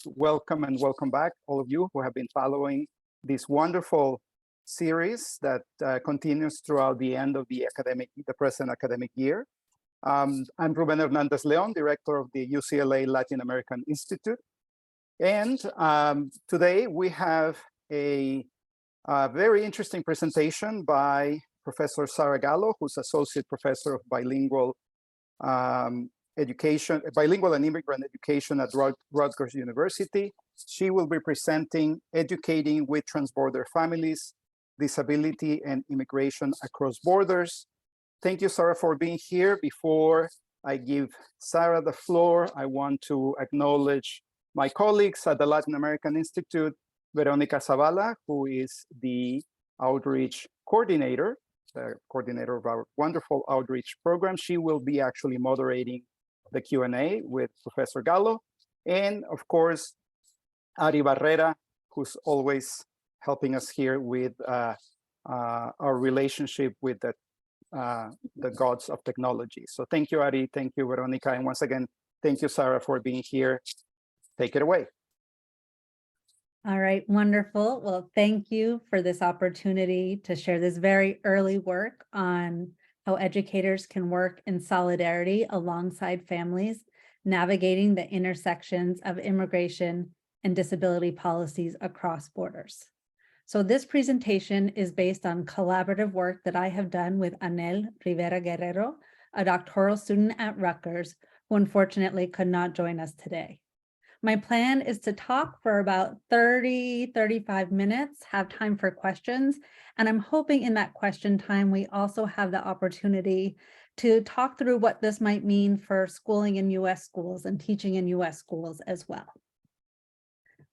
first, welcome and welcome back, all of you who have been following this wonderful series that continues throughout the end of the present academic year. I'm Ruben Hernandez Leon, director of the UCLA Latin American Institute. And today we have a very interesting presentation by Professor Sarah Gallo, who's Associate Professor of Bilingual Bilingual and Immigrant Education at Rutgers University. She will be presenting Educating with Transborder Families, Disability and Immigration Across Borders. Thank you, Sarah, for being here. Before I give Sarah the floor, I want to acknowledge my colleagues at the Latin American Institute, Veronica Zavala, who is the outreach coordinator, the coordinator of our wonderful outreach program. She will be actually moderating the Q&A with Professor Gallo. And of course, Ari Barrera, who's always helping us here with our relationship with the gods of technology. So thank you, Ari. Thank you, Veronica. And once again, thank you, Sarah, for being here. Take it away. All right, wonderful. Well, thank you for this opportunity to share this very early work on how educators can work in solidarity alongside families, navigating the intersections of immigration and disability policies across borders. So this presentation is based on collaborative work that I have done with Anel Rivera Guerrero, a doctoral student at Rutgers, who unfortunately could not join us today. My plan is to talk for about 35 minutes, have time for questions, and I'm hoping in that question time, we also have the opportunity to talk through what this might mean for schooling in US schools and teaching in US schools as well.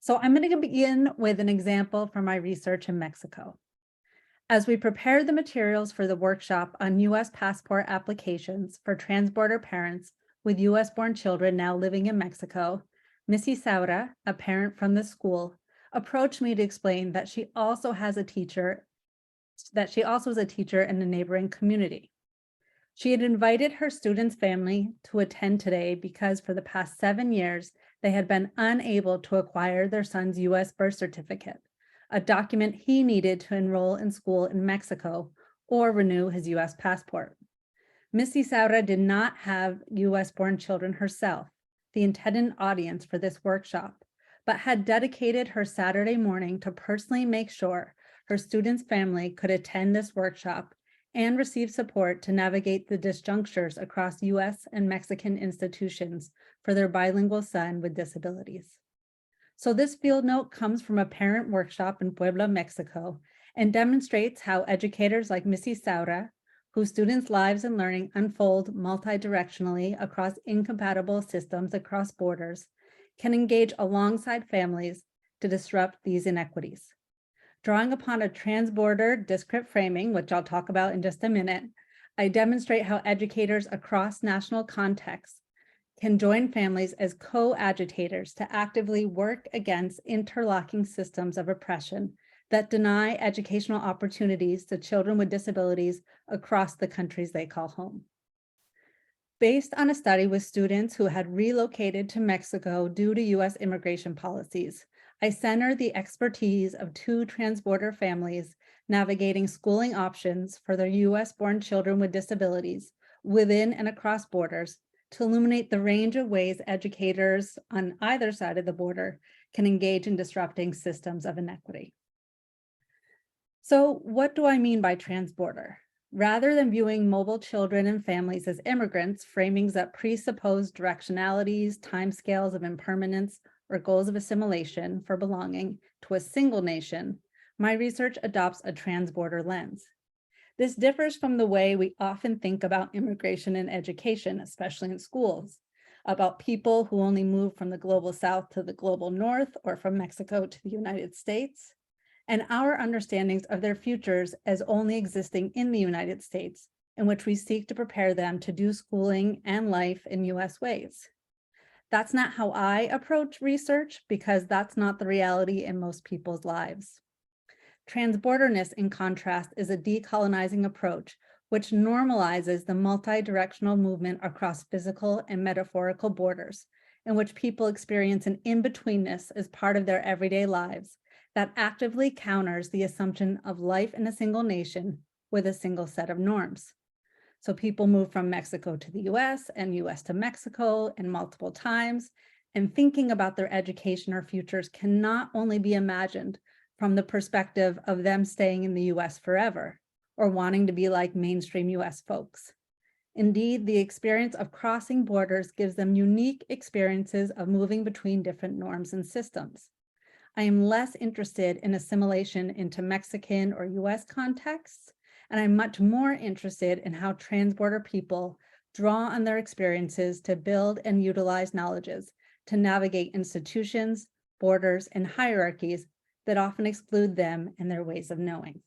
So I'm going to begin with an example from my research in Mexico. As we prepared the materials for the workshop on US passport applications for transborder parents with US-born children now living in Mexico, Miss Isaura, a parent from the school, approached me to explain that she also is a teacher in a neighboring community. She had invited her student's family to attend today because for the past 7 years, they had been unable to acquire their son's US birth certificate, a document he needed to enroll in school in Mexico or renew his US passport. Miss Isaura did not have US-born children herself, the intended audience for this workshop, but had dedicated her Saturday morning to personally make sure her student's family could attend this workshop and receive support to navigate the disjunctures across US and Mexican institutions for their bilingual son with disabilities. So this field note comes from a parent workshop in Puebla, Mexico, and demonstrates how educators like Miss Isaura, whose students' lives and learning unfold multi-directionally across incompatible systems across borders, can engage alongside families to disrupt these inequities. Drawing upon a transborder DisCrit framing, which I'll talk about in just a minute, I demonstrate how educators across national contexts can join families as co-agitators to actively work against interlocking systems of oppression that deny educational opportunities to children with disabilities across the countries they call home. Based on a study with students who had relocated to Mexico due to US immigration policies, I center the expertise of 2 transborder families navigating schooling options for their US-born children with disabilities within and across borders to illuminate the range of ways educators on either side of the border can engage in disrupting systems of inequity. So what do I mean by transborder? Rather than viewing mobile children and families as immigrants, framings that presuppose directionalities, timescales of impermanence, or goals of assimilation for belonging to a single nation, my research adopts a transborder lens. This differs from the way we often think about immigration and education, especially in schools, about people who only move from the global South to the global North or from Mexico to the United States, and our understandings of their futures as only existing in the United States, in which we seek to prepare them to do schooling and life in US ways. That's not how I approach research because that's not the reality in most people's lives. Transborderness, in contrast, is a decolonizing approach which normalizes the multi-directional movement across physical and metaphorical borders, in which people experience an in-betweenness as part of their everyday lives that actively counters the assumption of life in a single nation with a single set of norms. So people move from Mexico to the US and US to Mexico and multiple times, and thinking about their education or futures cannot only be imagined from the perspective of them staying in the US forever or wanting to be like mainstream US folks. Indeed, the experience of crossing borders gives them unique experiences of moving between different norms and systems. I am less interested in assimilation into Mexican or US contexts, and I'm much more interested in how transborder people draw on their experiences to build and utilize knowledges to navigate institutions, borders, and hierarchies that often exclude them and their ways of knowing.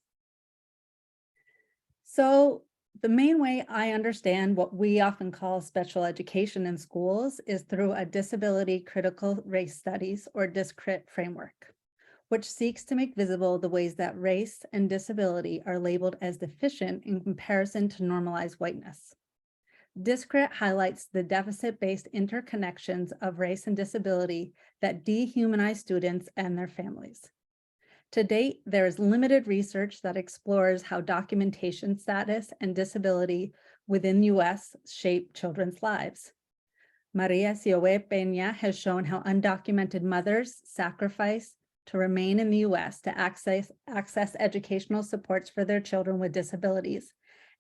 So the main way I understand what we often call special education in schools is through a disability critical race studies or DisCrit framework, which seeks to make visible the ways that race and disability are labeled as deficient in comparison to normalized whiteness. DisCrit highlights the deficit-based interconnections of race and disability that dehumanize students and their families. To date, there is limited research that explores how documentation status and disability within US shape children's lives. Maria Sioe Peña has shown how undocumented mothers sacrifice to remain in the US to access educational supports for their children with disabilities.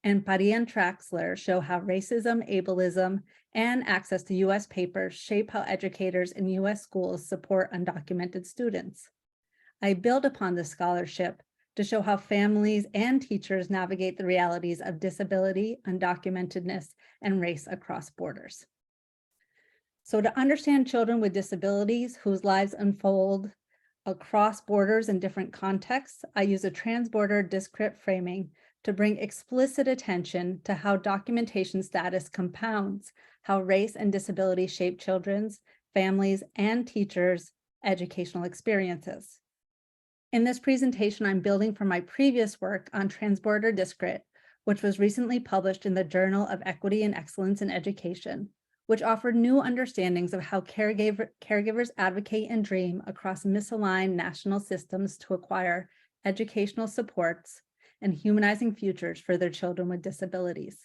And Paria and Traxler show how racism, ableism, and access to US papers shape how educators in US schools support undocumented students. I build upon this scholarship to show how families and teachers navigate the realities of disability, undocumentedness, and race across borders. So to understand children with disabilities whose lives unfold across borders in different contexts, I use a transborder DisCrit framing to bring explicit attention to how documentation status compounds how race and disability shape children's, families, and teachers' educational experiences. In this presentation, I'm building from my previous work on Transborder DisCrit, which was recently published in the Journal of Equity and Excellence in Education, which offered new understandings of how caregivers advocate and dream across misaligned national systems to acquire educational supports and humanizing futures for their children with disabilities.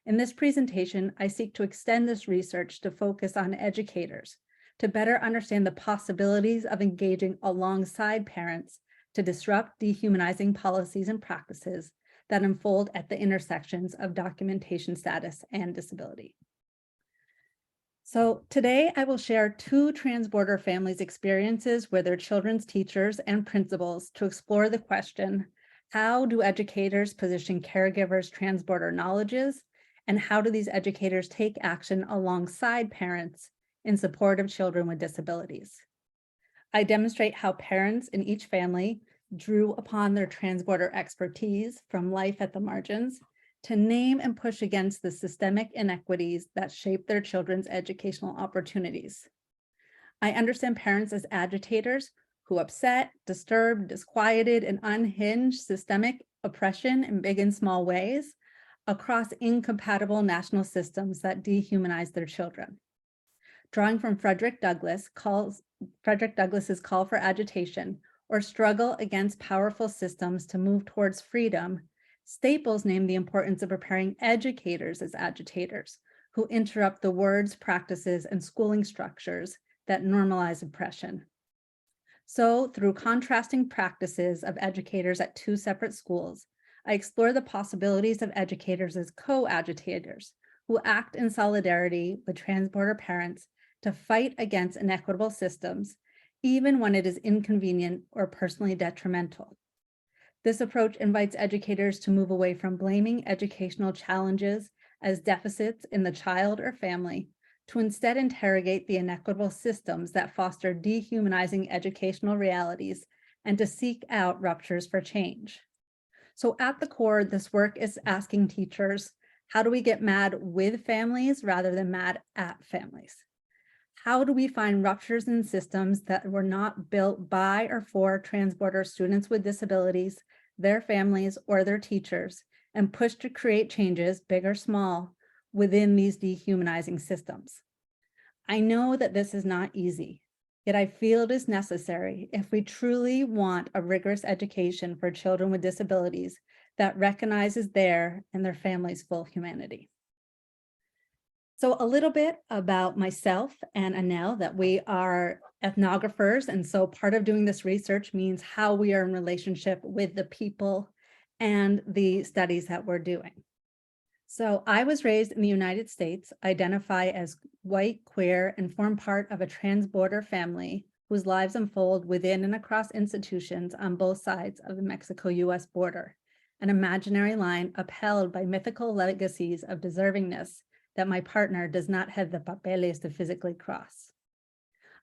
In this presentation, I seek to extend this research to focus on educators, to better understand the possibilities of engaging alongside parents to disrupt dehumanizing policies and practices that unfold at the intersections of documentation status and disability. So today I will share 2 transborder families' experiences with their children's teachers and principals to explore the question, how do educators position caregivers' transborder knowledges, and how do these educators take action alongside parents in support of children with disabilities? I demonstrate how parents in each family drew upon their transborder expertise from life at the margins to name and push against the systemic inequities that shape their children's educational opportunities. I understand parents as agitators who upset, disturb, disquieted, and unhinge systemic oppression in big and small ways across incompatible national systems that dehumanize their children. Drawing from Frederick Douglass's call for agitation or struggle against powerful systems to move towards freedom, Staples named the importance of preparing educators as agitators who interrupt the words, practices, and schooling structures that normalize oppression. So through contrasting practices of educators at 2 separate schools, I explore the possibilities of educators as co-agitators who act in solidarity with transborder parents to fight against inequitable systems, even when it is inconvenient or personally detrimental. This approach invites educators to move away from blaming educational challenges as deficits in the child or family to instead interrogate the inequitable systems that foster dehumanizing educational realities and to seek out ruptures for change. So at the core, this work is asking teachers, how do we get mad with families rather than mad at families? How do we find ruptures in systems that were not built by or for transborder students with disabilities, their families, or their teachers, and push to create changes, big or small, within these dehumanizing systems? I know that this is not easy, yet I feel it is necessary if we truly want a rigorous education for children with disabilities that recognizes their and their families' full humanity. So a little bit about myself and Anel, that we are ethnographers, and so part of doing this research means how we are in relationship with the people and the studies that we're doing. So I was raised in the United States, identify as white, queer, and form part of a transborder family whose lives unfold within and across institutions on both sides of the Mexico-US border, an imaginary line upheld by mythical legacies of deservingness that my partner does not have the papeles to physically cross.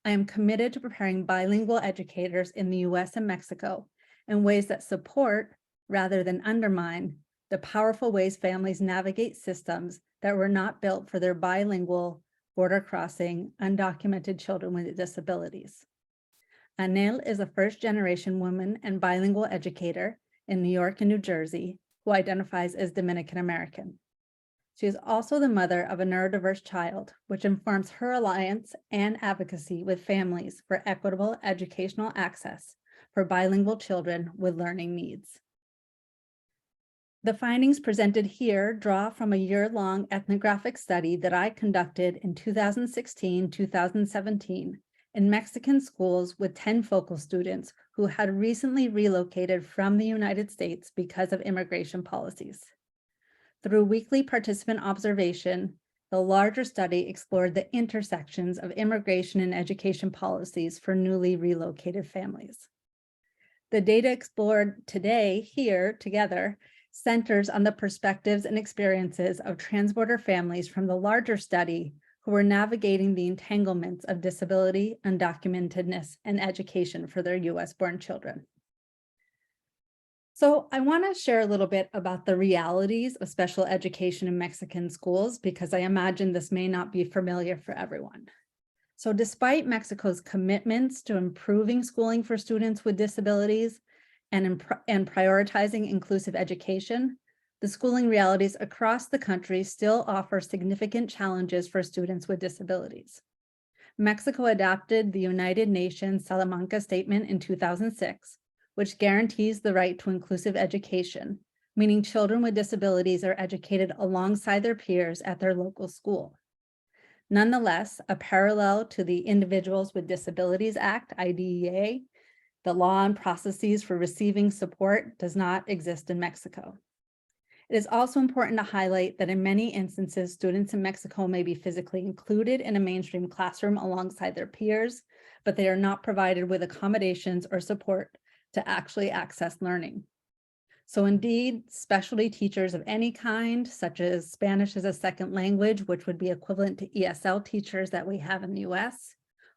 I am committed to preparing bilingual educators in the US and Mexico in ways that support, rather than undermine, the powerful ways families navigate systems that were not built for their bilingual, border-crossing, undocumented children with disabilities. Anel is a first-generation woman and bilingual educator in New York and New Jersey who identifies as Dominican American. She is also the mother of a neurodiverse child, which informs her alliance and advocacy with families for equitable educational access for bilingual children with learning needs. The findings presented here draw from a year-long ethnographic study that I conducted in 2016-2017 in Mexican schools with 10 focal students who had recently relocated from the United States because of immigration policies. Through weekly participant observation, the larger study explored the intersections of immigration and education policies for newly relocated families. The data explored today here together centers on the perspectives and experiences of transborder families from the larger study who were navigating the entanglements of disability, undocumentedness, and education for their US-born children. So I want to share a little bit about the realities of special education in Mexican schools, because I imagine this may not be familiar for everyone. So despite Mexico's commitments to improving schooling for students with disabilities and prioritizing inclusive education, the schooling realities across the country still offer significant challenges for students with disabilities. Mexico adopted the United Nations Salamanca Statement in 2006, which guarantees the right to inclusive education, meaning children with disabilities are educated alongside their peers at their local school. Nonetheless, a parallel to the Individuals with Disabilities Act, IDEA, the law and processes for receiving support does not exist in Mexico. It is also important to highlight that in many instances, students in Mexico may be physically included in a mainstream classroom alongside their peers, but they are not provided with accommodations or support to actually access learning. So indeed, specialty teachers of any kind, such as Spanish as a second language, which would be equivalent to ESL teachers that we have in the US,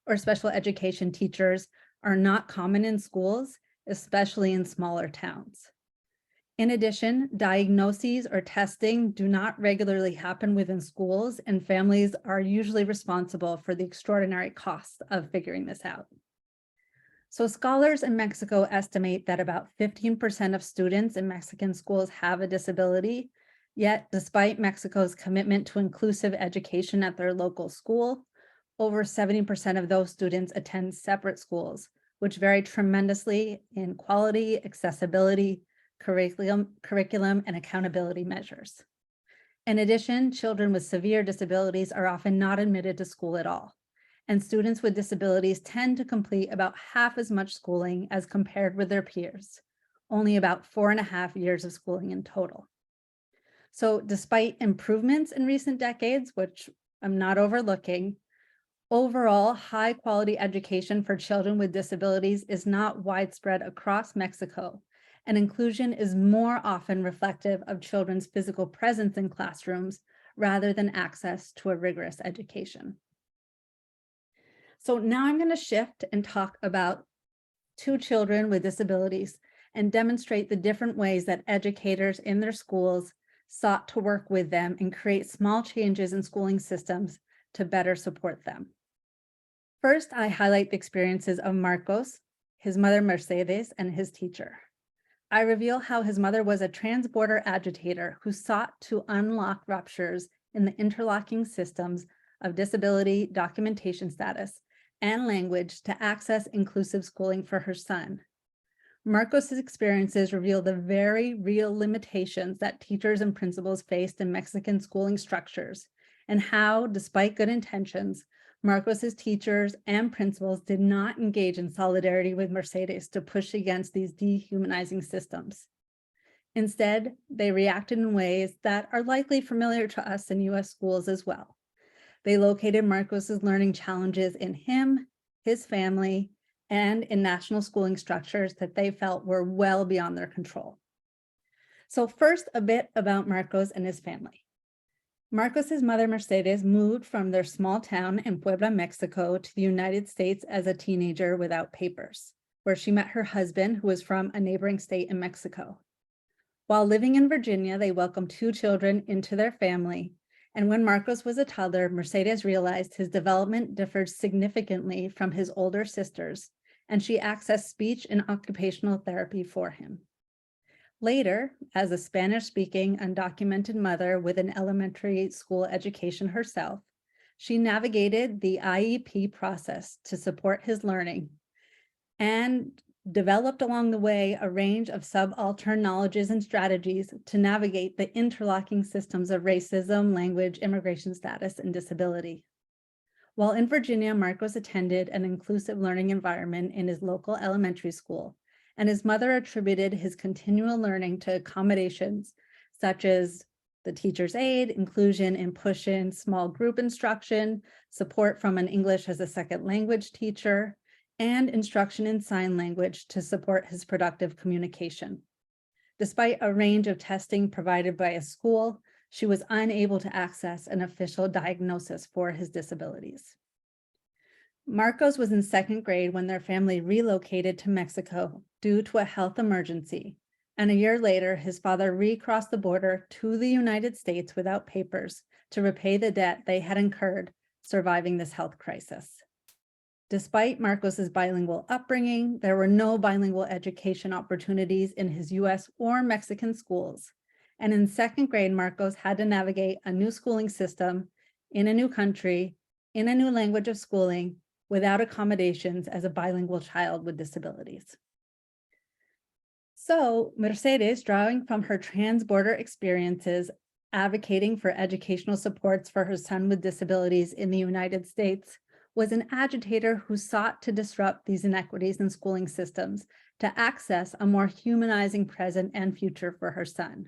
or special education teachers are not common in schools, especially in smaller towns. In addition, diagnoses or testing do not regularly happen within schools, and families are usually responsible for the extraordinary costs of figuring this out. So scholars in Mexico estimate that about 15% of students in Mexican schools have a disability, yet despite Mexico's commitment to inclusive education at their local school, over 70% of those students attend separate schools, which vary tremendously in quality, accessibility, curriculum, and accountability measures. In addition, children with severe disabilities are often not admitted to school at all, and students with disabilities tend to complete about half as much schooling as compared with their peers, only about 4.5 years of schooling in total. So despite improvements in recent decades, which I'm not overlooking, overall high quality education for children with disabilities is not widespread across Mexico, and inclusion is more often reflective of children's physical presence in classrooms rather than access to a rigorous education. So now I'm going to shift and talk about two children with disabilities and demonstrate the different ways that educators in their schools sought to work with them and create small changes in schooling systems to better support them. First, I highlight the experiences of Marcos, his mother Mercedes, and his teacher. I reveal how his mother was a transborder agitator who sought to unlock ruptures in the interlocking systems of disability documentation status and language to access inclusive schooling for her son. Marcos's experiences reveal the very real limitations that teachers and principals faced in Mexican schooling structures, and how, despite good intentions, Marcos's teachers and principals did not engage in solidarity with Mercedes to push against these dehumanizing systems. Instead, they reacted in ways that are likely familiar to us in US schools as well. They located Marcos's learning challenges in him, his family, and in national schooling structures that they felt were well beyond their control. So first, a bit about Marcos and his family. Marcos's mother, Mercedes, moved from their small town in Puebla, Mexico, to the United States as a teenager without papers, where she met her husband, who was from a neighboring state in Mexico. While living in Virginia, they welcomed 2 children into their family. And when Marcos was a toddler, Mercedes realized his development differed significantly from his older sisters, and she accessed speech and occupational therapy for him. Later, as a Spanish-speaking, undocumented mother with an elementary school education herself, she navigated the IEP process to support his learning and developed along the way a range of subaltern knowledges and strategies to navigate the interlocking systems of racism, language, immigration status, and disability. While in Virginia, Marcos attended an inclusive learning environment in his local elementary school, and his mother attributed his continual learning to accommodations such as the teacher's aide, inclusion in push-in small group instruction, support from an English as a second language teacher, and instruction in sign language to support his productive communication. Despite a range of testing provided by a school, she was unable to access an official diagnosis for his disabilities. Marcos was in 2nd grade when their family relocated to Mexico due to a health emergency, and a year later, his father recrossed the border to the United States without papers to repay the debt they had incurred surviving this health crisis. Despite Marcos's bilingual upbringing, there were no bilingual education opportunities in his US or Mexican schools. And in 2nd grade, Marcos had to navigate a new schooling system in a new country, in a new language of schooling, without accommodations as a bilingual child with disabilities. So Mercedes, drawing from her transborder experiences, advocating for educational supports for her son with disabilities in the United States, was an agitator who sought to disrupt these inequities in schooling systems to access a more humanizing present and future for her son.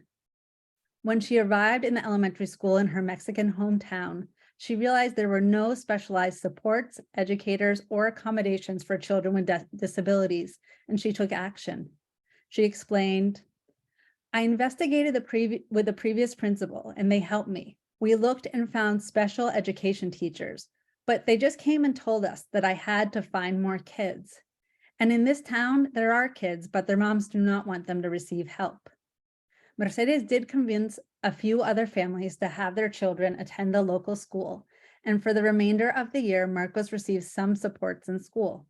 When she arrived in the elementary school in her Mexican hometown, she realized there were no specialized supports, educators, or accommodations for children with disabilities, and she took action. She explained, "I investigated with the previous principal, and they helped me. We looked and found special education teachers, but they just came and told us that I had to find more kids. And in this town, there are kids, but their moms do not want them to receive help." Mercedes did convince a few other families to have their children attend the local school, and for the remainder of the year, Marcos received some supports in school.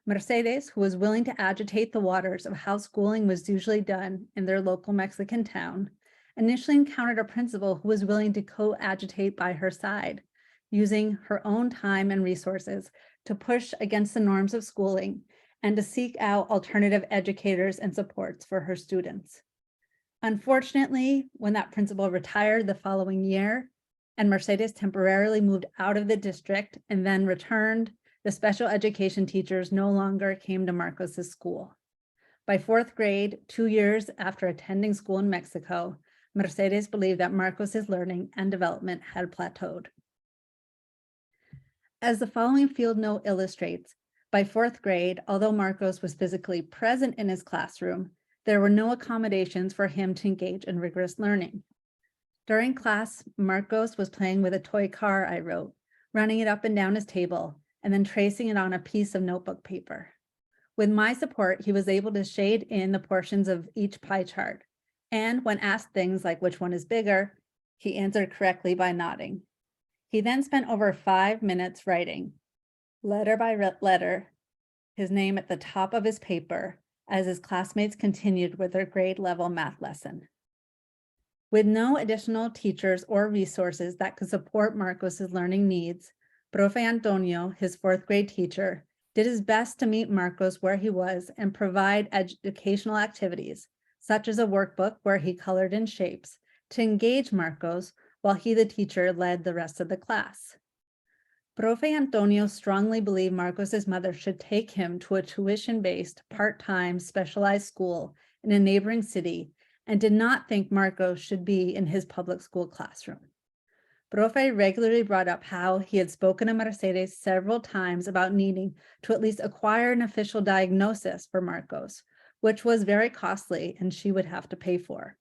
Mercedes, who was willing to agitate the waters of how schooling was usually done in their local Mexican town, initially encountered a principal who was willing to co-agitate by her side, using her own time and resources to push against the norms of schooling and to seek out alternative educators and supports for her students. Unfortunately, when that principal retired the following year and Mercedes temporarily moved out of the district and then returned, the special education teachers no longer came to Marcos's school. By 4th grade, 2 years after attending school in Mexico, Mercedes believed that Marcos's learning and development had plateaued. As the following field note illustrates, by 4th grade, although Marcos was physically present in his classroom, there were no accommodations for him to engage in rigorous learning. During class, Marcos was playing with a toy car I wrote, running it up and down his table, and then tracing it on a piece of notebook paper. With my support, he was able to shade in the portions of each pie chart. And when asked things like which one is bigger, he answered correctly by nodding. He then spent over 5 minutes writing, letter by letter, his name at the top of his paper as his classmates continued with their grade level math lesson. With no additional teachers or resources that could support Marcos's learning needs, Profe Antonio, his 4th grade teacher, did his best to meet Marcos where he was and provide educational activities, such as a workbook where he colored in shapes, to engage Marcos while he, the teacher, led the rest of the class. Profe Antonio strongly believed Marcos's mother should take him to a tuition-based, part-time, specialized school in a neighboring city and did not think Marcos should be in his public school classroom. Profe regularly brought up how he had spoken to Mercedes several times about needing to at least acquire an official diagnosis for Marcos, which was very costly and she would have to pay for.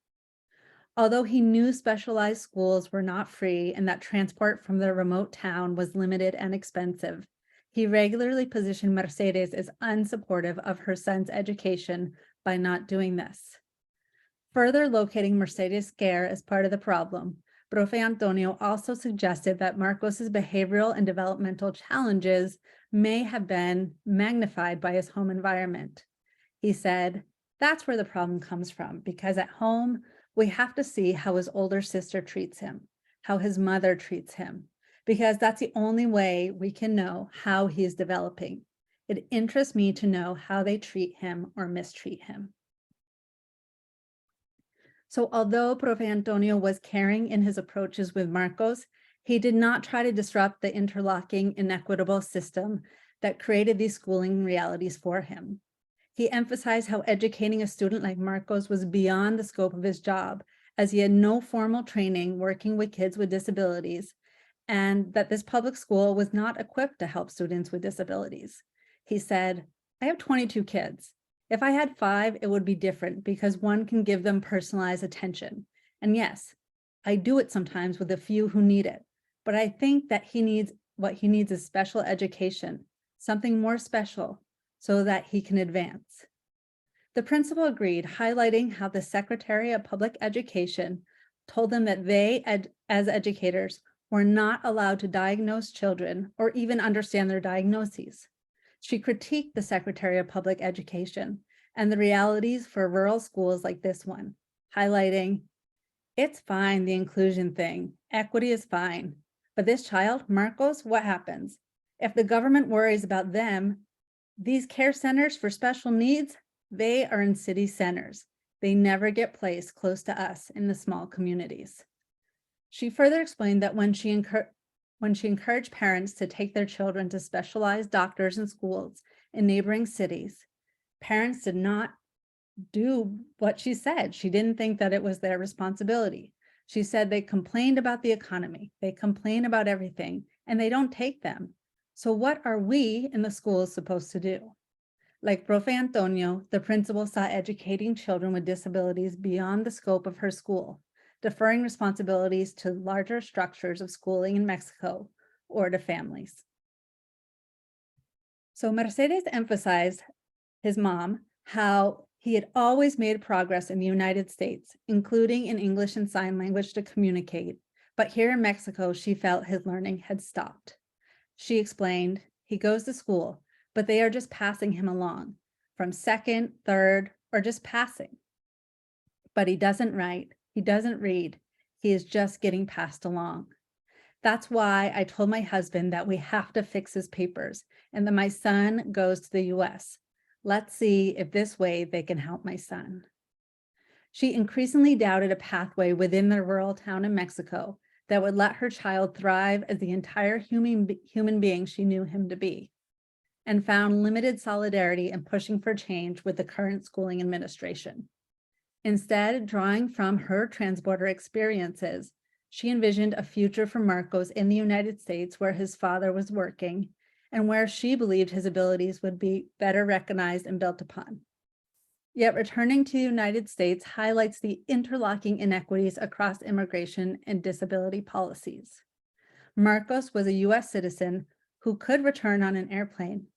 Although he knew specialized schools were not free and that transport from the remote town was limited and expensive, he regularly positioned Mercedes as unsupportive of her son's education by not doing this. Further locating Mercedes' scare as part of the problem, Profe Antonio also suggested that Marcos's behavioral and developmental challenges may have been magnified by his home environment. He said, "That's where the problem comes from, because at home, we have to see how his older sister treats him, how his mother treats him, because that's the only way we can know how he is developing. It interests me to know how they treat him or mistreat him." So although Profe Antonio was caring in his approaches with Marcos, he did not try to disrupt the interlocking, inequitable system that created these schooling realities for him. He emphasized how educating a student like Marcos was beyond the scope of his job, as he had no formal training working with kids with disabilities, and that this public school was not equipped to help students with disabilities. He said, "I have 22 kids. If I had 5, it would be different because one can give them personalized attention. And yes, I do it sometimes with a few who need it, but I think that what he needs is special education, something more special so that he can advance." The principal agreed, highlighting how the Secretary of Public Education told them that they, as educators, were not allowed to diagnose children or even understand their diagnoses. She critiqued the Secretary of Public Education and the realities for rural schools like this one, highlighting, "It's fine, the inclusion thing, equity is fine, but this child, Marcos, what happens? If the government worries about them, these care centers for special needs, they are in city centers. They never get placed close to us in the small communities." She further explained that when she encouraged parents to take their children to specialized doctors and schools in neighboring cities, parents did not do what she said. She didn't think that it was their responsibility. She said they complained about the economy, they complain about everything, and they don't take them. So what are we in the schools supposed to do? Like Profe Antonio, the principal saw educating children with disabilities beyond the scope of her school, deferring responsibilities to larger structures of schooling in Mexico or to families. So Mercedes emphasized, his mom, how he had always made progress in the United States, including in English and sign language to communicate, but here in Mexico, she felt his learning had stopped. She explained, he goes to school, but they are just passing him along from 2nd, 3rd, or just passing. But he doesn't write, he doesn't read, he is just getting passed along. That's why I told my husband that we have to fix his papers and that my son goes to the US. Let's see if this way they can help my son. She increasingly doubted a pathway within the rural town in Mexico that would let her child thrive as the entire human being she knew him to be, and found limited solidarity in pushing for change with the current schooling administration. Instead, drawing from her transborder experiences, she envisioned a future for Marcos in the United States where his father was working and where she believed his abilities would be better recognized and built upon. Yet returning to the United States highlights the interlocking inequities across immigration and disability policies. Marcos was a US citizen who could return on an airplane,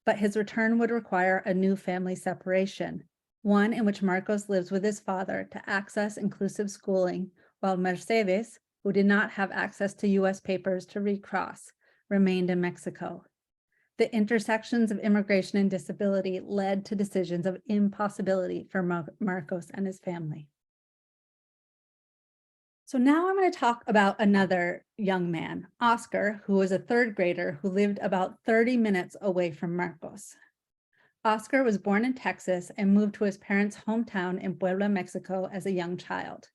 but his return would require a new family separation, one in which Marcos lives with his father to access inclusive schooling, while Mercedes, who did not have access to US papers to recross, remained in Mexico. The intersections of immigration and disability led to decisions of impossibility for Marcos and his family. So now I'm going to talk about another young man, Oscar, who was a third grader who lived about 30 minutes away from Marcos. Oscar was born in Texas and moved to his parents' hometown in Puebla, Mexico as a young child.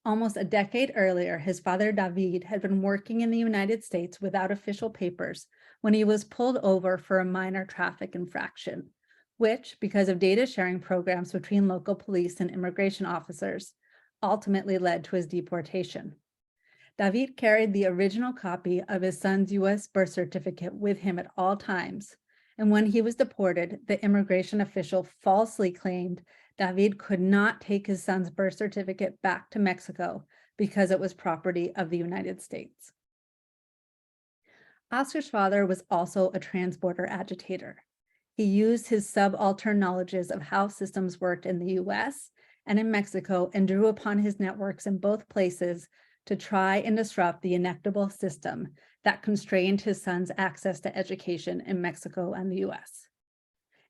Almost a decade earlier, his father David had been working in the United States without official papers when he was pulled over for a minor traffic infraction, which, because of data sharing programs between local police and immigration officers, ultimately led to his deportation. David carried the original copy of his son's U.S. birth certificate with him at all times, and when he was deported, the immigration official falsely claimed David could not take his son's birth certificate back to Mexico because it was property of the United States. Oscar's father was also a transborder agitator. He used his subaltern knowledges of how systems worked in the US and in Mexico and drew upon his networks in both places to try and disrupt the inequitable system that constrained his son's access to education in Mexico and the US.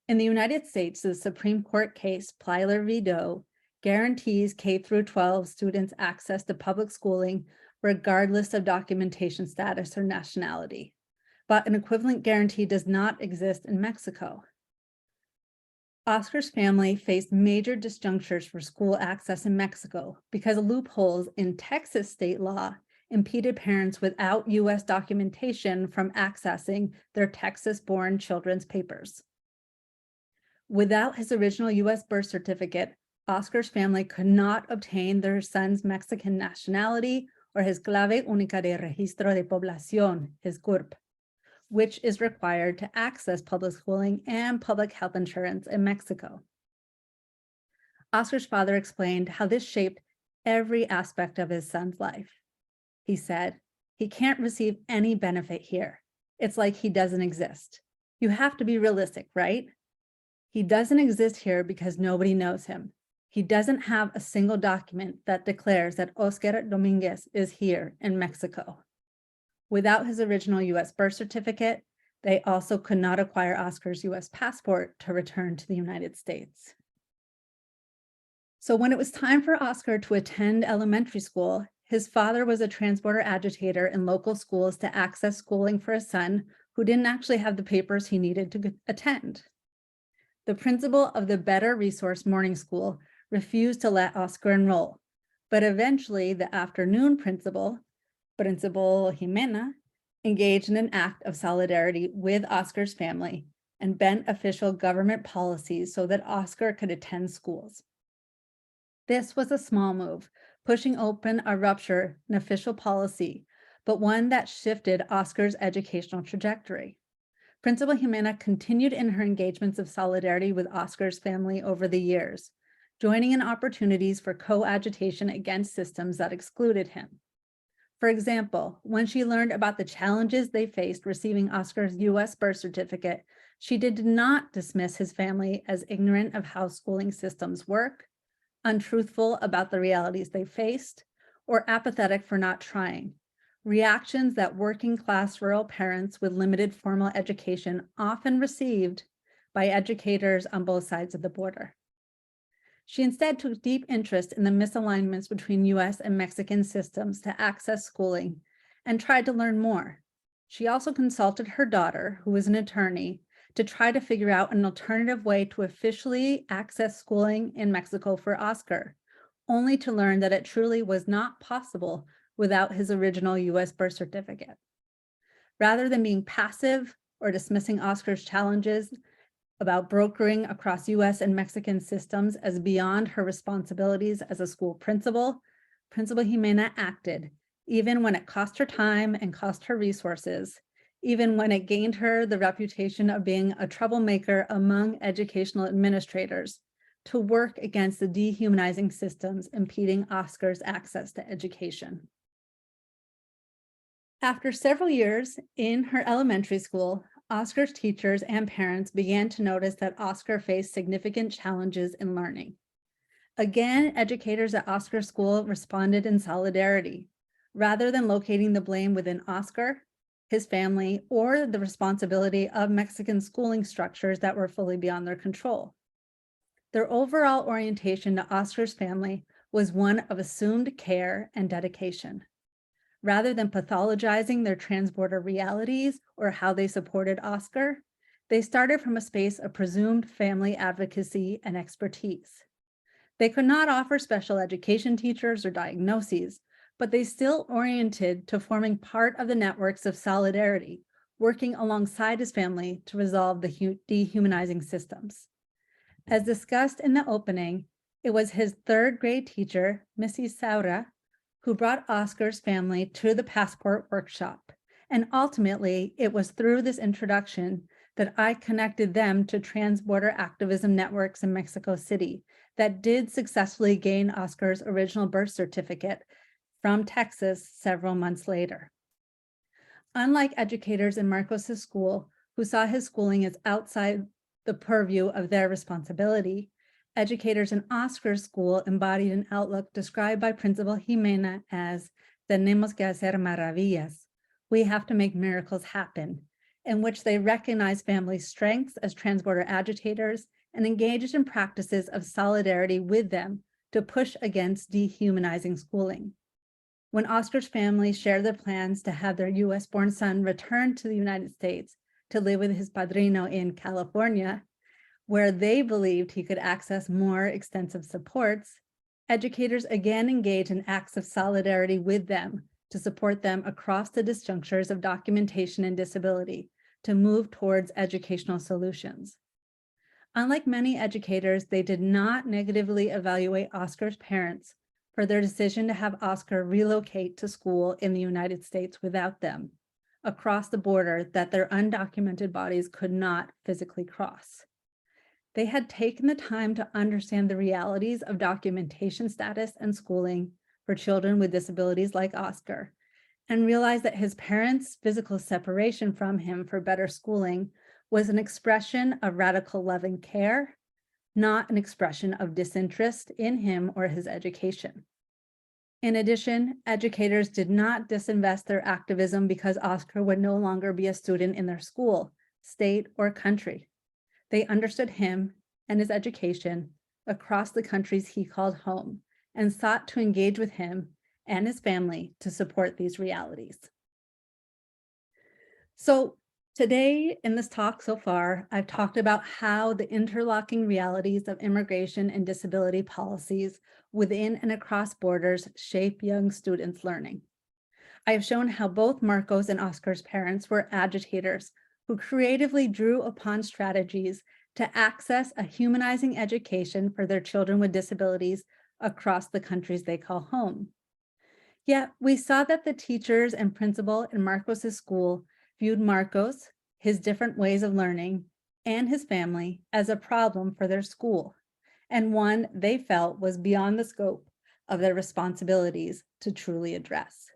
In the United States, the Supreme Court case Plyler v. Doe guarantees K-12 students access to public schooling regardless of documentation status or nationality, but an equivalent guarantee does not exist in Mexico. Oscar's family faced major disjunctures for school access in Mexico because loopholes in Texas state law impeded parents without U.S. documentation from accessing their Texas-born children's papers. Without his original U.S. birth certificate, Oscar's family could not obtain their son's Mexican nationality or his clave única de registro de población, his CURP, which is required to access public schooling and public health insurance in Mexico. Oscar's father explained how this shaped every aspect of his son's life. He said, "He can't receive any benefit here. It's like he doesn't exist. You have to be realistic, right? He doesn't exist here because nobody knows him. He doesn't have a single document that declares that Oscar Dominguez is here in Mexico." Without his original U.S. birth certificate, they also could not acquire Oscar's U.S. passport to return to the United States. So when it was time for Oscar to attend elementary school, his father was a transborder agitator in local schools to access schooling for a son who didn't actually have the papers he needed to attend. The principal of the Better Resource Morning School refused to let Oscar enroll, but eventually the afternoon Principal Jimena, engaged in an act of solidarity with Oscar's family and bent official government policies so that Oscar could attend schools. This was a small move, pushing open a rupture in official policy, but one that shifted Oscar's educational trajectory. Principal Jimena continued in her engagements of solidarity with Oscar's family over the years, joining in opportunities for co-agitation against systems that excluded him. For example, when she learned about the challenges they faced receiving Oscar's U.S. birth certificate, she did not dismiss his family as ignorant of how schooling systems work, untruthful about the realities they faced, or apathetic for not trying, reactions that working-class rural parents with limited formal education often received by educators on both sides of the border. She instead took deep interest in the misalignments between U.S. and Mexican systems to access schooling and tried to learn more. She also consulted her daughter, who was an attorney, to try to figure out an alternative way to officially access schooling in Mexico for Oscar, only to learn that it truly was not possible without his original U.S. birth certificate. Rather than being passive or dismissing Oscar's challenges about brokering across U.S. and Mexican systems as beyond her responsibilities as a school principal, Principal Jimena acted, even when it cost her time and cost her resources, even when it gained her the reputation of being a troublemaker among educational administrators, to work against the dehumanizing systems impeding Oscar's access to education. After several years in her elementary school, Oscar's teachers and parents began to notice that Oscar faced significant challenges in learning. Again, educators at Oscar's school responded in solidarity. Rather than locating the blame within Oscar, his family, or the responsibility of Mexican schooling structures that were fully beyond their control. Their overall orientation to Oscar's family was one of assumed care and dedication. Rather than pathologizing their transborder realities or how they supported Oscar, they started from a space of presumed family advocacy and expertise. They could not offer special education teachers or diagnoses, but they still oriented to forming part of the networks of solidarity, working alongside his family to resolve the dehumanizing systems. As discussed in the opening, it was his third grade teacher, Mrs. Saura, who brought Oscar's family to the passport workshop. And ultimately, it was through this introduction that I connected them to transborder activism networks in Mexico City that did successfully gain Oscar's original birth certificate from Texas several months later. Unlike educators in Marcos's school, who saw his schooling as outside the purview of their responsibility, educators in Oscar's school embodied an outlook described by Principal Jimena as "tenemos que hacer maravillas," we have to make miracles happen, in which they recognized family strengths as transborder agitators and engaged in practices of solidarity with them to push against dehumanizing schooling. When Oscar's family shared their plans to have their US-born son return to the United States to live with his padrino in California, where they believed he could access more extensive supports, educators again engaged in acts of solidarity with them to support them across the disjunctures of documentation and disability to move towards educational solutions. Unlike many educators, they did not negatively evaluate Oscar's parents for their decision to have Oscar relocate to school in the United States without them, across the border that their undocumented bodies could not physically cross. They had taken the time to understand the realities of documentation status and schooling for children with disabilities like Oscar, and realized that his parents' physical separation from him for better schooling was an expression of radical love and care, not an expression of disinterest in him or his education. In addition, educators did not disinvest their activism because Oscar would no longer be a student in their school, state, or country. They understood him and his education across the countries he called home and sought to engage with him and his family to support these realities. So today in this talk so far, I've talked about how the interlocking realities of immigration and disability policies within and across borders shape young students' learning. I have shown how both Marcos and Oscar's parents were agitators who creatively drew upon strategies to access a humanizing education for their children with disabilities across the countries they call home. Yet we saw that the teachers and principal in Marcos's school viewed Marcos, his different ways of learning, and his family as a problem for their school, and one they felt was beyond the scope of their responsibilities to truly address.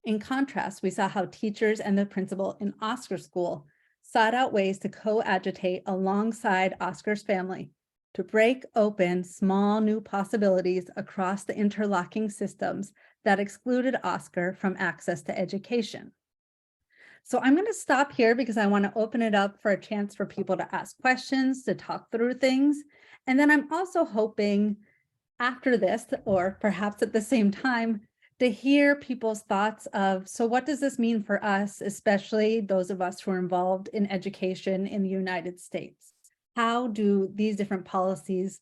In contrast, we saw how teachers and the principal in Oscar's school sought out ways to co-agitate alongside Oscar's family to break open small new possibilities across the interlocking systems that excluded Oscar from access to education. So I'm going to stop here because I want to open it up for a chance for people to ask questions, to talk through things. And then I'm also hoping after this, or perhaps at the same time, to hear people's thoughts of, so what does this mean for us, especially those of us who are involved in education in the United States? How do these different policies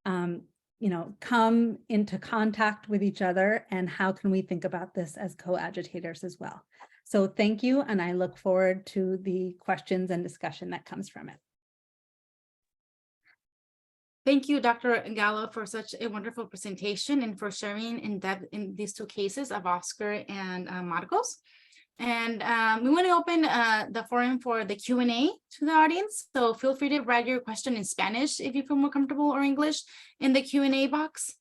come into contact with each other, and how can we think about this as co-agitators as well? So thank you, and I look forward to the questions and discussion that comes from it. Thank you, Dr. Gallo, for such a wonderful presentation and for sharing in depth in these two cases of Oscar and Marcos. And we want to open the forum for the Q&A to the audience. So feel free to write your question in Spanish if you feel more comfortable, or English in the Q&A box.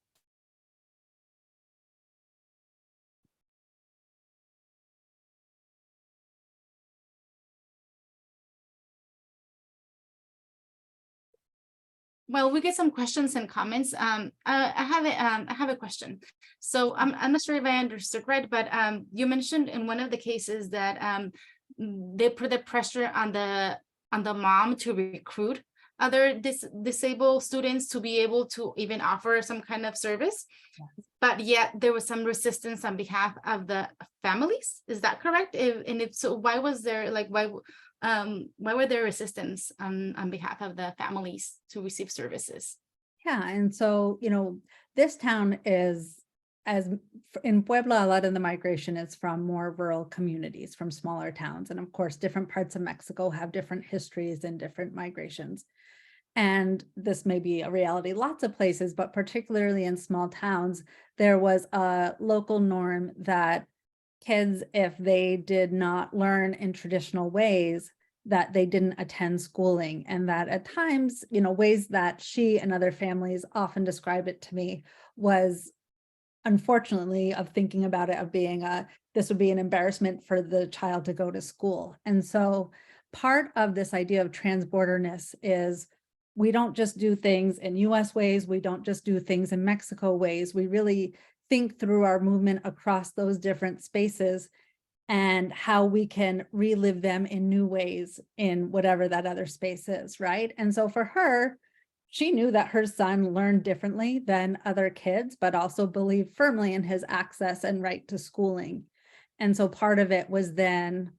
Well, we get some questions and comments. I have a question. So I'm not sure if I understood right, but you mentioned in one of the cases that they put the pressure on the mom to recruit other disabled students to be able to even offer some kind of service. Yes. But yet there was some resistance on behalf of the families. Is that correct? If so, why was there why were there resistance on behalf of the families to receive services? Yeah, and so, this town is, as in Puebla, a lot of the migration is from more rural communities, from smaller towns. And of course, different parts of Mexico have different histories and different migrations. And this may be a reality lots of places, but particularly in small towns, there was a local norm that kids, if they did not learn in traditional ways, that they didn't attend schooling, and that at times, ways that she and other families often describe it to me was, unfortunately, of thinking about it, of being this would be an embarrassment for the child to go to school. And so part of this idea of transborderness is we don't just do things in US ways, we don't just do things in Mexico ways, we really think through our movement across those different spaces and how we can relive them in new ways in whatever that other space is, right? And so for her, she knew that her son learned differently than other kids, but also believed firmly in his access and right to schooling. And so part of it was then,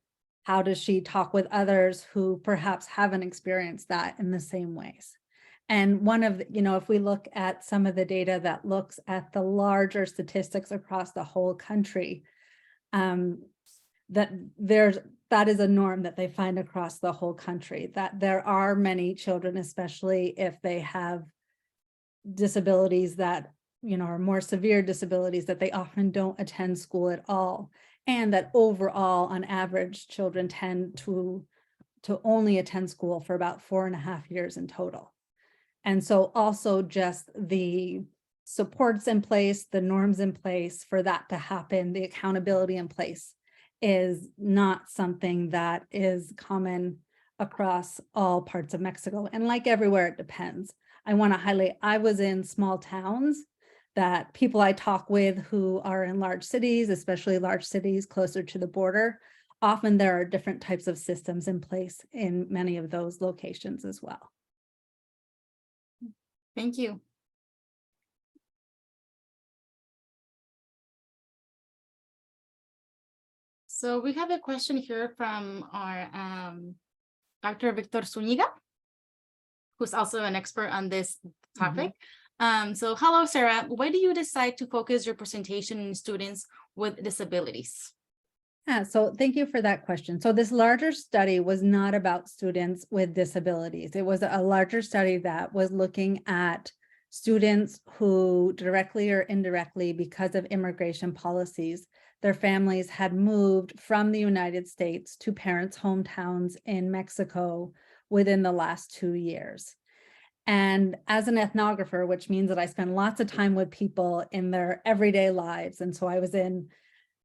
how does she talk with others who perhaps haven't experienced that in the same ways? And one of the, if we look at some of the data that looks at the larger statistics across the whole country, that is a norm that they find across the whole country, that there are many children, especially if they have disabilities that, are more severe disabilities, that they often don't attend school at all. And that overall, on average, children tend to only attend school for about 4.5 years in total. And so also just the supports in place, the norms in place for that to happen, the accountability in place is not something that is common across all parts of Mexico. And like everywhere, it depends. I want to highlight, I was in small towns, that people I talk with who are in large cities, especially large cities closer to the border, often there are different types of systems in place in many of those locations as well. Thank you. So we have a question here from our Dr. Victor Zuniga, who's also an expert on this topic. So hello, Sarah. Why do you decide to focus your presentation on students with disabilities? Yeah, so thank you for that question. So this larger study was not about students with disabilities. It was a larger study that was looking at students who directly or indirectly, because of immigration policies, their families had moved from the United States to parents' hometowns in Mexico within the last 2 years. And as an ethnographer, which means that I spend lots of time with people in their everyday lives. And so I was in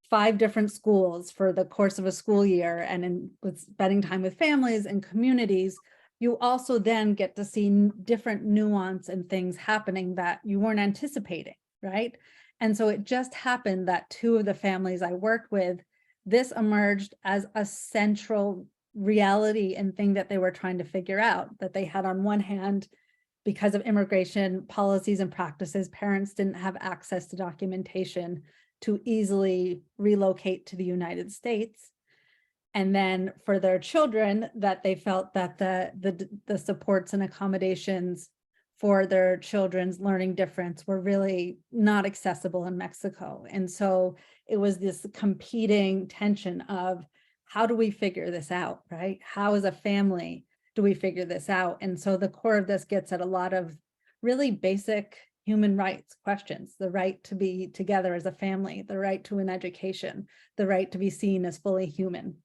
5 different schools for the course of a school year, and with spending time with families and communities, you also then get to see different nuance and things happening that you weren't anticipating, right? And so it just happened that 2 of the families I worked with, this emerged as a central reality and thing that they were trying to figure out, that they had on one hand, because of immigration policies and practices, parents didn't have access to documentation to easily relocate to the United States. And then for their children, that they felt that the supports and accommodations for their children's learning difference were really not accessible in Mexico. And so it was this competing tension of, how do we figure this out, right? How as a family do we figure this out? And so the core of this gets at a lot of really basic human rights questions: the right to be together as a family, the right to an education, the right to be seen as fully human.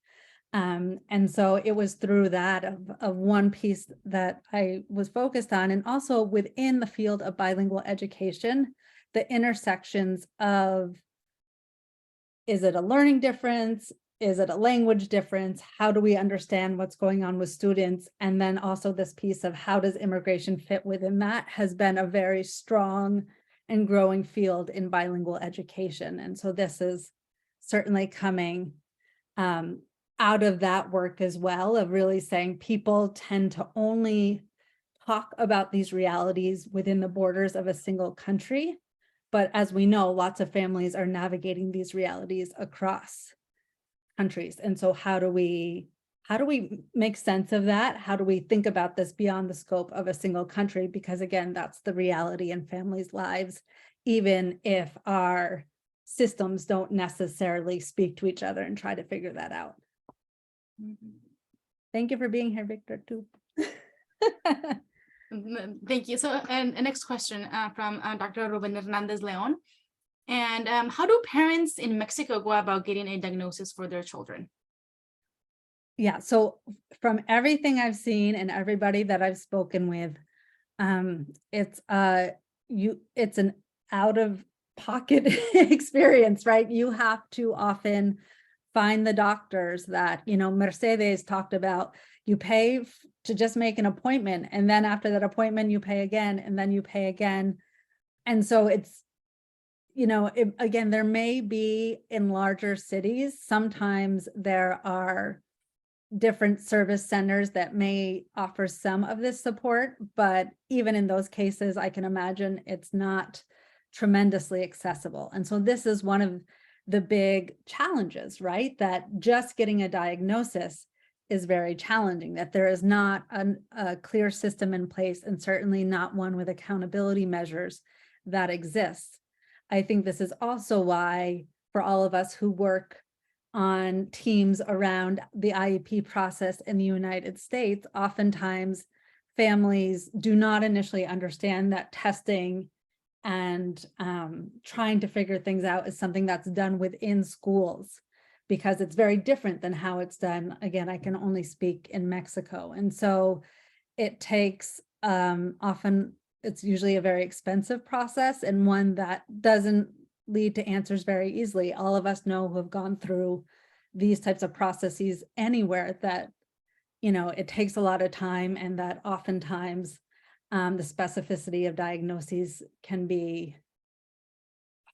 And so it was through that of one piece that I was focused on, and also within the field of bilingual education, the intersections of, is it a learning difference? Is it a language difference? How do we understand what's going on with students? And then also this piece of, how does immigration fit within that, has been a very strong and growing field in bilingual education. And so this is certainly coming out of that work as well, of really saying people tend to only talk about these realities within the borders of a single country. But as we know, lots of families are navigating these realities across countries. And so how do we make sense of that? How do we think about this beyond the scope of a single country? Because again, that's the reality in families' lives, even if our systems don't necessarily speak to each other and try to figure that out. Thank you for being here, Victor, too. Thank you. So, and next question from Dr. Ruben Hernandez Leon. And how do parents in Mexico go about getting a diagnosis for their children? Yeah, so from everything I've seen and everybody that I've spoken with, it's an out-of-pocket experience, right? You have to often find the doctors that, you know, Mercedes talked about. You pay to just make an appointment, and then after that appointment, you pay again, and then you pay again. And so it's, you know, again, there may be in larger cities, sometimes there are different service centers that may offer some of this support, but even in those cases, I can imagine it's not tremendously accessible. And so this is one of the big challenges, right? That just getting a diagnosis is very challenging, that there is not a clear system in place, and certainly not one with accountability measures that exists. I think this is also why, for all of us who work on teams around the IEP process in the United States, oftentimes families do not initially understand that testing and trying to figure things out is something that's done within schools, because it's very different than how it's done. Again, I can only speak in Mexico. And so it takes often, it's usually a very expensive process, and one that doesn't lead to answers very easily. All of us know who have gone through these types of processes anywhere that, you know, it takes a lot of time, and that oftentimes the specificity of diagnoses can be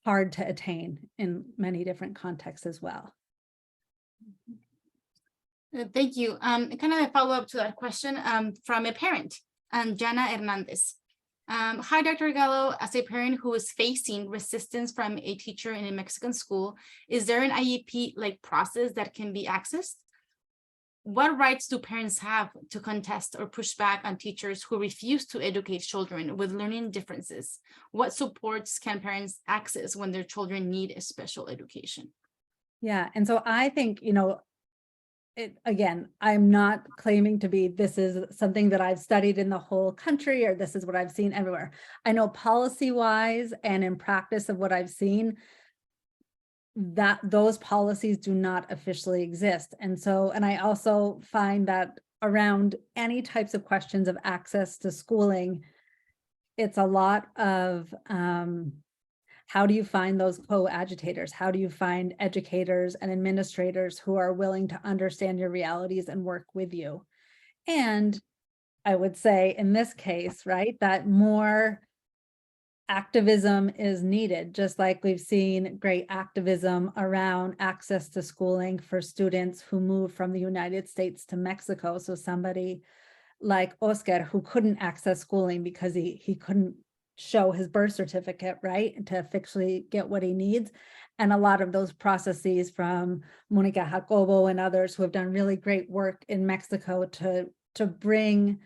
hard to attain in many different contexts as well. Thank you. Kind of a follow-up to that question from a parent, Jana Hernandez. Hi, Dr. Gallo. As a parent who is facing resistance from a teacher in a Mexican school, is there an IEP-like process that can be accessed? What rights do parents have to contest or push back on teachers who refuse to educate children with learning differences? What supports can parents access when their children need a special education? Yeah, and so I think, you know, again, I'm not claiming to be, this is something that I've studied in the whole country, or this is what I've seen everywhere. I know policy-wise and in practice of what I've seen, that those policies do not officially exist. And so, and I also find that around any types of questions of access to schooling, it's a lot of how do you find those co-agitators? How do you find educators and administrators who are willing to understand your realities and work with you? And I would say in this case, right, that more activism is needed, just like we've seen great activism around access to schooling for students who move from the United States to Mexico. So somebody like Oscar, who couldn't access schooling because he couldn't show his birth certificate, right, to officially get what he needs. And a lot of those processes from Monica Jacobo and others who have done really great work in Mexico to bring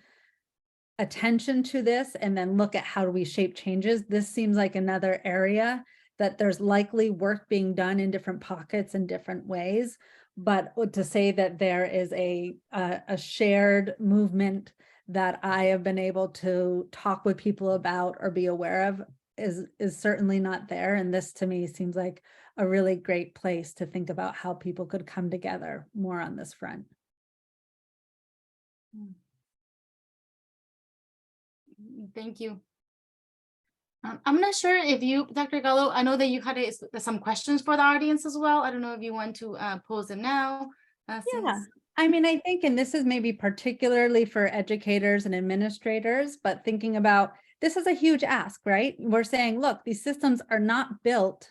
attention to this and then look at how do we shape changes. This seems like another area that there's likely work being done in different pockets in different ways. But to say that there is a shared movement that I have been able to talk with people about or be aware of is certainly not there. And this to me seems like a really great place to think about how people could come together more on this front. Thank you. I'm not sure if you, Dr. Gallo, I know that you had some questions for the audience as well. I don't know if you want to pose them now. Yeah. I mean, I think, and this is maybe particularly for educators and administrators, but thinking about, this is a huge ask, right? We're saying, look, these systems are not built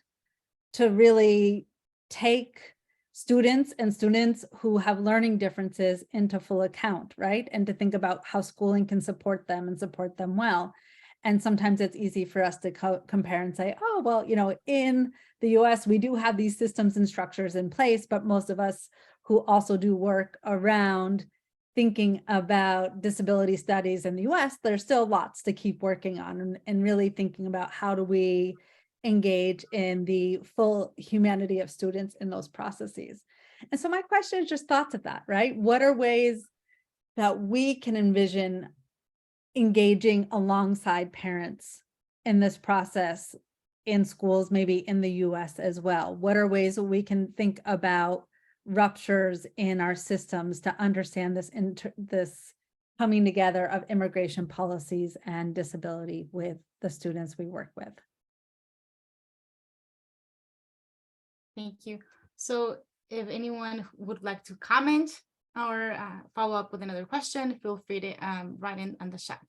to really take students and students who have learning differences into full account, right? And to think about how schooling can support them and support them well. And sometimes it's easy for us to compare and say, oh, well, you know, in the US, we do have these systems and structures in place, but most of us who also do work around thinking about disability studies in the US, there's still lots to keep working on and really thinking about how do we engage in the full humanity of students in those processes. And so my question is just thoughts of that, right? What are ways that we can envision engaging alongside parents in this process in schools, maybe in the US as well? What are ways that we can think about ruptures in our systems to understand this coming together of immigration policies and disability with the students we work with? Thank you. So if anyone would like to comment or follow up with another question, feel free to write in on the chat.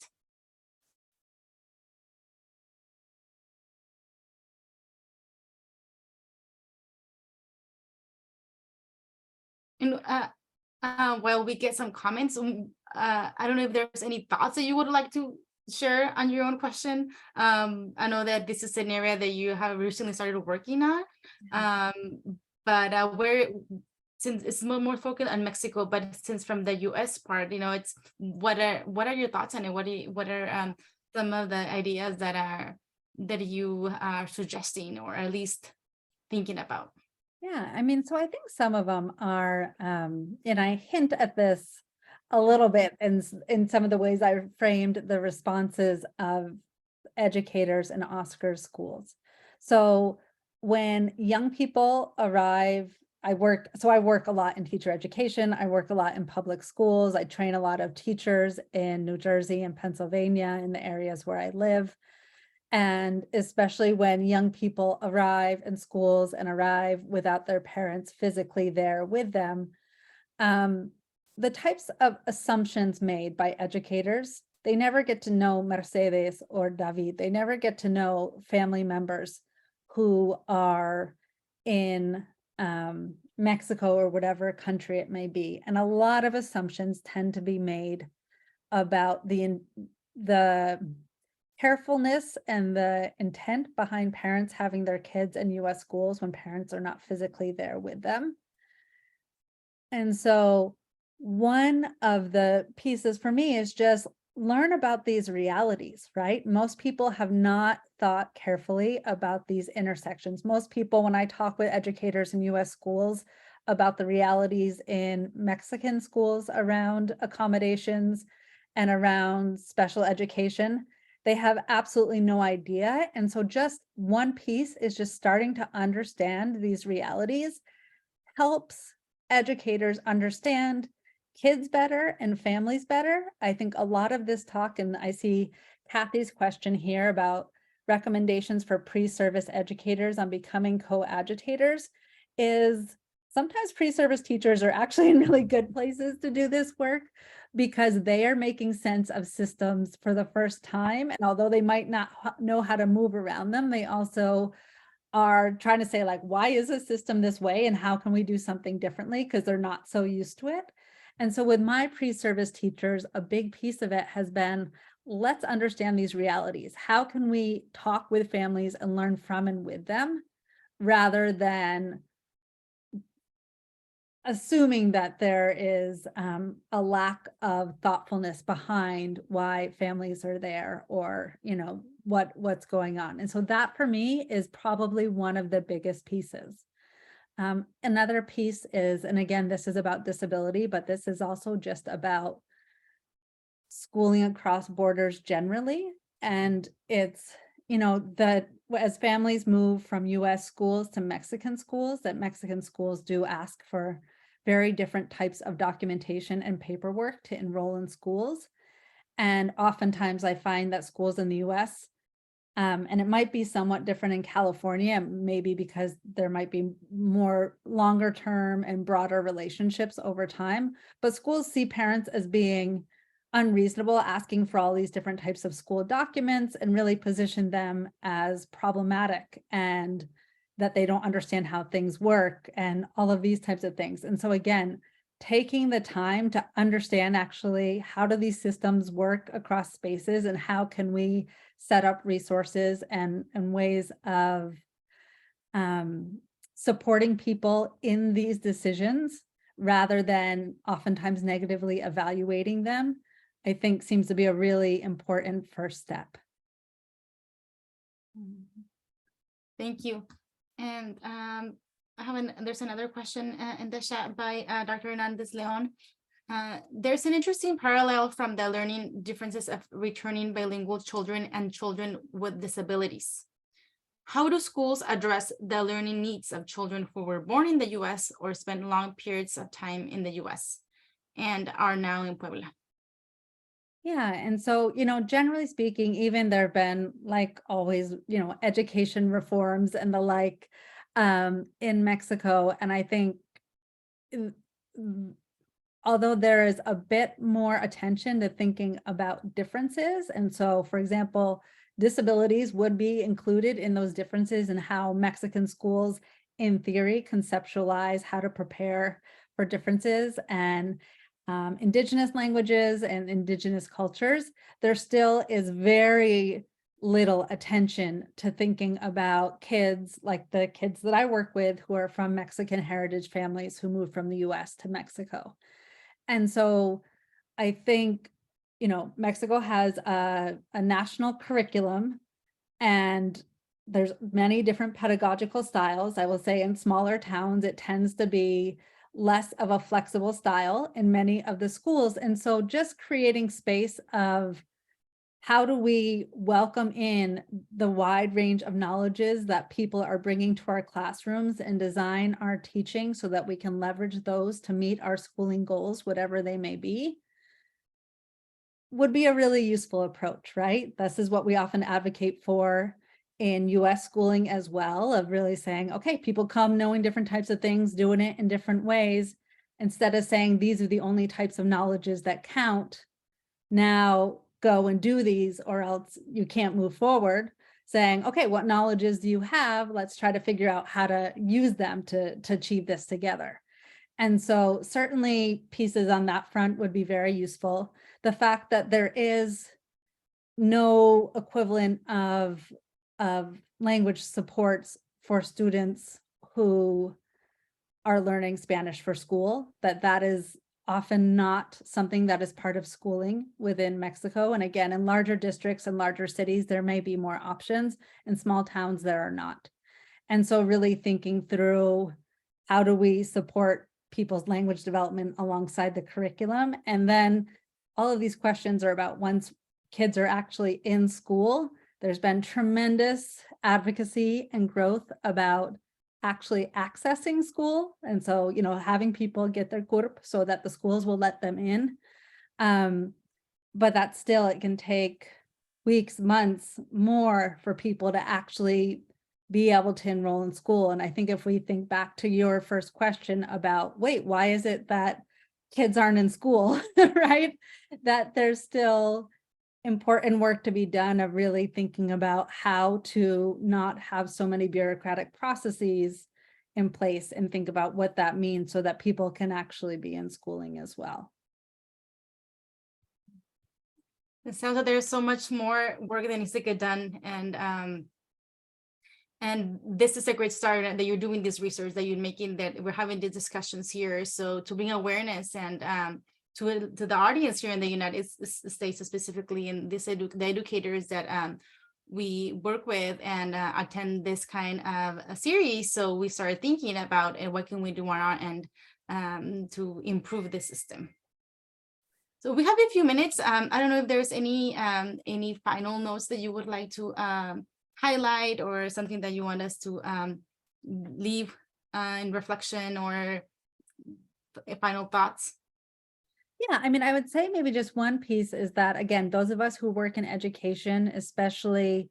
And while we get some comments, I don't know if there's any thoughts that you would like to share on your own question. I know that this is an area that you have recently started working on, but where, since it's more focused on Mexico, but since from the US part, you know, it's what are your thoughts on it? What are some of the ideas that you are suggesting or at least thinking about? Yeah, I mean, so I think some of them are, and I hint at this a little bit in some of the ways I framed the responses of educators in Oscar's schools. So when young people arrive, I work a lot in teacher education. I work a lot in public schools. I train a lot of teachers in New Jersey and Pennsylvania in the areas where I live. And especially when young people arrive in schools and arrive without their parents physically there with them, the types of assumptions made by educators, they never get to know Mercedes or David. They never get to know family members who are in Mexico or whatever country it may be. And a lot of assumptions tend to be made about the carefulness and the intent behind parents having their kids in US schools when parents are not physically there with them. And so one of the pieces for me is just learn about these realities, right? Most people have not thought carefully about these intersections. Most people, when I talk with educators in US schools about the realities in Mexican schools around accommodations and around special education, they have absolutely no idea. And so just one piece is just starting to understand these realities helps educators understand kids better and families better. I think a lot of this talk, and I see Kathy's question here about recommendations for pre-service educators on becoming co-agitators, is sometimes pre-service teachers are actually in really good places to do this work because they are making sense of systems for the first time. And although they might not know how to move around them, they also are trying to say, like, why is the system this way and how can we do something differently, because they're not so used to it. And so with my pre-service teachers, a big piece of it has been, let's understand these realities. How can we talk with families and learn from and with them rather than assuming that there is a lack of thoughtfulness behind why families are there, or, you know, what's going on. And so that for me is probably one of the biggest pieces. Another piece is, and again, this is about disability, but this is also just about schooling across borders generally. And it's, you know, that as families move from US schools to Mexican schools, that Mexican schools do ask for very different types of documentation and paperwork to enroll in schools. And oftentimes I find that schools in the US, and it might be somewhat different in California, maybe because there might be more longer term and broader relationships over time, but schools see parents as being unreasonable, asking for all these different types of school documents, and really position them as problematic and that they don't understand how things work and all of these types of things. And so again, taking the time to understand actually how do these systems work across spaces and how can we set up resources and ways of supporting people in these decisions rather than oftentimes negatively evaluating them, I think seems to be a really important first step. Thank you. And there's another question in the chat by Dr. Hernandez Leon. There's an interesting parallel from the learning differences of returning bilingual children and children with disabilities. How do schools address the learning needs of children who were born in the US or spent long periods of time in the US and are now in Puebla? Yeah, and so, generally speaking, even there have been, like always, education reforms and the like in Mexico. And I think although there is a bit more attention to thinking about differences, and so, for example, disabilities would be included in those differences and how Mexican schools, in theory, conceptualize how to prepare for differences and indigenous languages and indigenous cultures, there still is very little attention to thinking about kids like the kids that I work with who are from Mexican heritage families who moved from the US to Mexico. And so I think, Mexico has a national curriculum and there's many different pedagogical styles. I will say in smaller towns, it tends to be less of a flexible style in many of the schools. And so just creating space of how do we welcome in the wide range of knowledges that people are bringing to our classrooms and design our teaching so that we can leverage those to meet our schooling goals, whatever they may be, would be a really useful approach, right? This is what we often advocate for in US schooling as well, of really saying, okay, people come knowing different types of things, doing it in different ways, instead of saying these are the only types of knowledges that count. Now go and do these or else you can't move forward, saying, okay, what knowledges do you have? Let's try to figure out how to use them to achieve this together. And so certainly pieces on that front would be very useful. The fact that there is no equivalent of language supports for students who are learning Spanish for school, that is often not something that is part of schooling within Mexico. And again, in larger districts and larger cities, there may be more options. In small towns, there are not. And so really thinking through how do we support people's language development alongside the curriculum. And then all of these questions are about once kids are actually in school, there's been tremendous advocacy and growth about actually accessing school. And so, having people get their CURP so that the schools will let them in. But that still, it can take weeks, months more for people to actually be able to enroll in school. And I think if we think back to your first question about, wait, why is it that kids aren't in school, right? That there's still important work to be done of really thinking about how to not have so many bureaucratic processes in place and think about what that means so that people can actually be in schooling as well. It sounds like there's so much more work that needs to get done, and this is a great start that you're doing this research, that you're making, that we're having these discussions here. So to bring awareness and to the audience here in the United States, specifically in this the educators that we work with and attend this kind of a series. So we started thinking about what can we do on our end to improve the system. So we have a few minutes. I don't know if there's any final notes that you would like to highlight or something that you want us to leave in reflection or final thoughts. Yeah, I mean, I would say maybe just one piece is that, again, those of us who work in education, especially,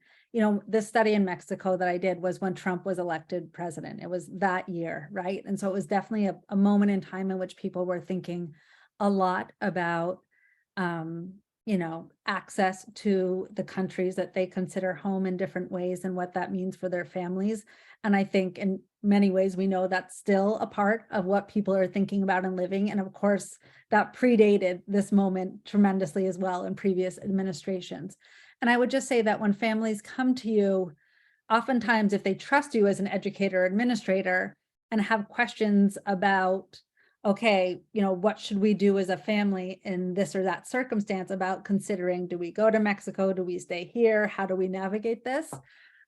this study in Mexico that I did was when Trump was elected president. It was that year, right? And so it was definitely a moment in time in which people were thinking a lot about access to the countries that they consider home in different ways and what that means for their families. And I think in many ways, we know that's still a part of what people are thinking about and living. And of course, that predated this moment tremendously as well in previous administrations. And I would just say that when families come to you, oftentimes if they trust you as an educator or administrator and have questions about, okay, what should we do as a family in this or that circumstance about considering, do we go to Mexico? Do we stay here? How do we navigate this?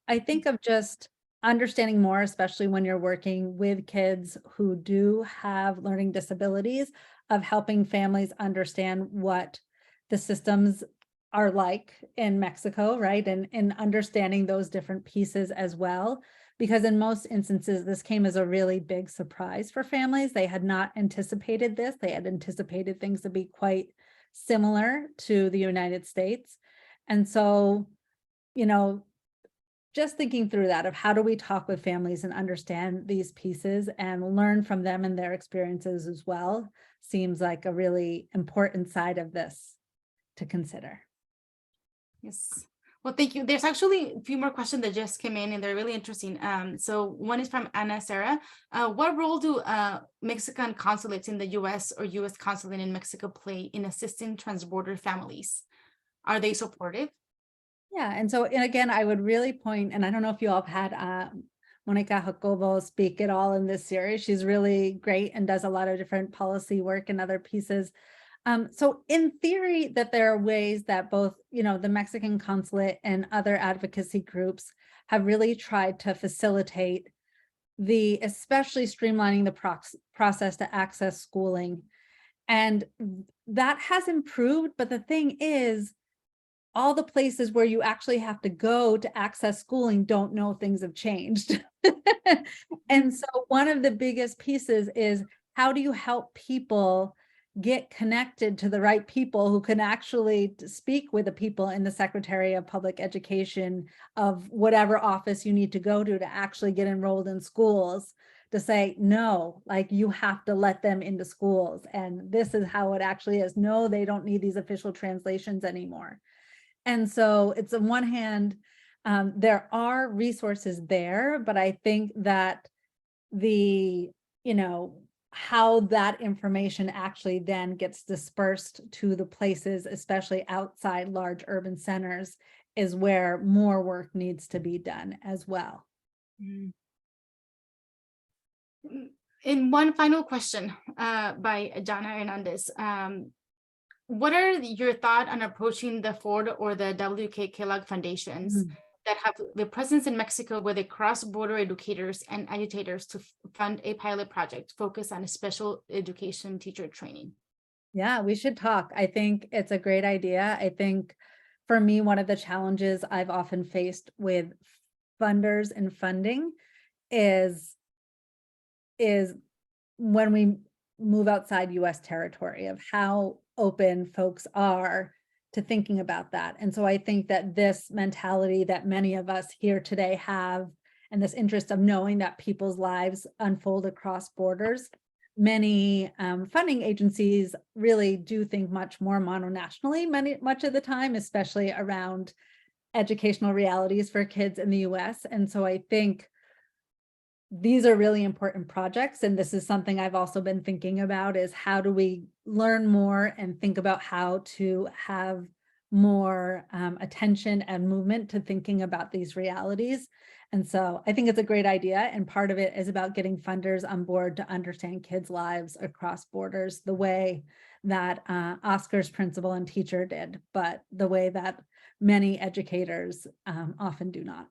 I think of just understanding more, especially when you're working with kids who do have learning disabilities, of helping families understand what the systems are like in Mexico, right? And understanding those different pieces as well. Because in most instances, this came as a really big surprise for families. They had not anticipated this. They had anticipated things to be quite similar to the United States. And so, just thinking through that of how do we talk with families and understand these pieces and learn from them and their experiences as well seems like a really important side of this to consider. Yes. Well, thank you. There's actually a few more questions that just came in and they're really interesting. So one is from Anna Sarah. What role do Mexican consulates in the US or US consulate in Mexico play in assisting transborder families? Are they supportive? Yeah, and so and again, I would really point, and I don't know if you all have had Monica Jacobo speak at all in this series. She's really great and does a lot of different policy work and other pieces. So in theory, that there are ways that both, the Mexican consulate and other advocacy groups have really tried to facilitate especially streamlining the process to access schooling. And that has improved, but the thing is, all the places where you actually have to go to access schooling don't know things have changed. And so one of the biggest pieces is, how do you help people get connected to the right people who can actually speak with the people in the Secretary of Public Education of whatever office you need to go to actually get enrolled in schools, to say, no, like you have to let them into schools. And this is how it actually is. No, they don't need these official translations anymore. And so it's on one hand, there are resources there, but I think that how that information actually then gets dispersed to the places, especially outside large urban centers, is where more work needs to be done as well. In one final question by Jana Hernandez. What are your thoughts on approaching the Ford or the W.K. Kellogg foundations that have the presence in Mexico with the cross-border educators and agitators to fund a pilot project focused on special education teacher training? Yeah, we should talk. I think it's a great idea. I think for me, one of the challenges I've often faced with funders and funding is when we move outside US territory, of how open folks are to thinking about that. And so I think that this mentality that many of us here today have, and this interest of knowing that people's lives unfold across borders, many funding agencies really do think much more mononationally much of the time, especially around educational realities for kids in the US. And so I think these are really important projects. And this is something I've also been thinking about, is how do we learn more and think about how to have more attention and movement to thinking about these realities. And so I think it's a great idea. And part of it is about getting funders on board to understand kids' lives across borders the way that Oscar's principal and teacher did, but the way that many educators often do not.